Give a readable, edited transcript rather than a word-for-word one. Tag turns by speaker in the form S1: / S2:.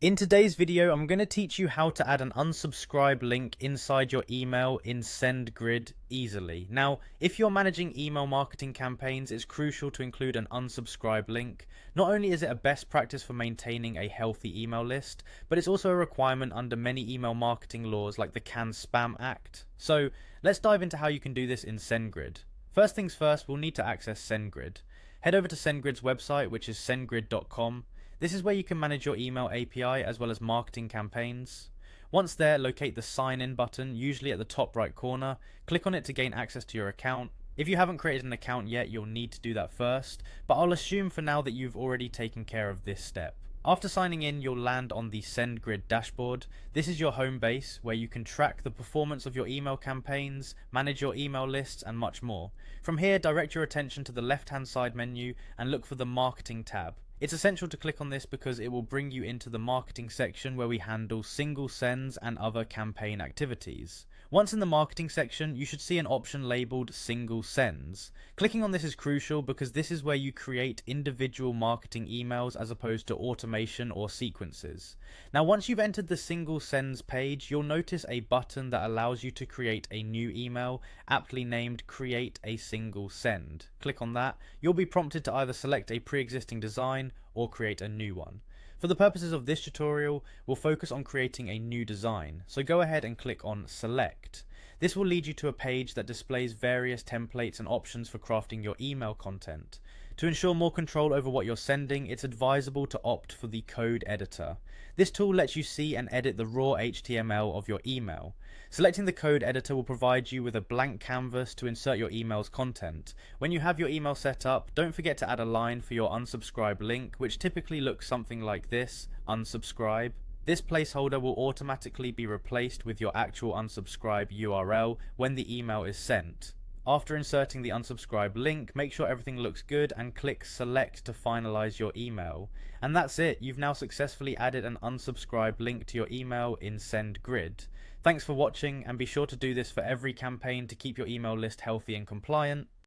S1: In today's video, I'm going to teach you how to add an unsubscribe link inside your email in Sendgrid easily. Now, if you're managing email marketing campaigns, it's crucial to include an unsubscribe link. Not only is it a best practice for maintaining a healthy email list, but it's also a requirement under many email marketing laws like the Can Spam Act. So let's dive into how you can do this in Sendgrid. First things first, we'll need to access Sendgrid. Head over to Sendgrid's website, which is sendgrid.com. This is where you can manage your email API as well as marketing campaigns. Once there, locate the sign in button, usually at the top right corner. Click on it to gain access to your account. If you haven't created an account yet, you'll need to do that first, but I'll assume for now that you've already taken care of this step. After signing in, you'll land on the Sendgrid dashboard. This is your home base where you can track the performance of your email campaigns, manage your email lists, and much more. From here, direct your attention to the left-hand side menu and look for the Marketing tab. It's essential to click on this because it will bring you into the marketing section where we handle single sends and other campaign activities. Once in the marketing section, you should see an option labeled single sends. Clicking on this is crucial because this is where you create individual marketing emails as opposed to automation or sequences. Now, once you've entered the single sends page, you'll notice a button that allows you to create a new email, aptly named Create a Single Send. Click on that. You'll be prompted to either select a pre-existing design or create a new one. For the purposes of this tutorial, we'll focus on creating a new design, so go ahead and click on Select. This will lead you to a page that displays various templates and options for crafting your email content. To ensure more control over what you're sending, it's advisable to opt for the code editor. This tool lets you see and edit the raw HTML of your email. Selecting the code editor will provide you with a blank canvas to insert your email's content. When you have your email set up, don't forget to add a line for your unsubscribe link, which typically looks something like this: unsubscribe. This placeholder will automatically be replaced with your actual unsubscribe URL when the email is sent. After inserting the unsubscribe link, make sure everything looks good and click select to finalize your email. And that's it, you've now successfully added an unsubscribe link to your email in Sendgrid. Thanks for watching, and be sure to do this for every campaign to keep your email list healthy and compliant.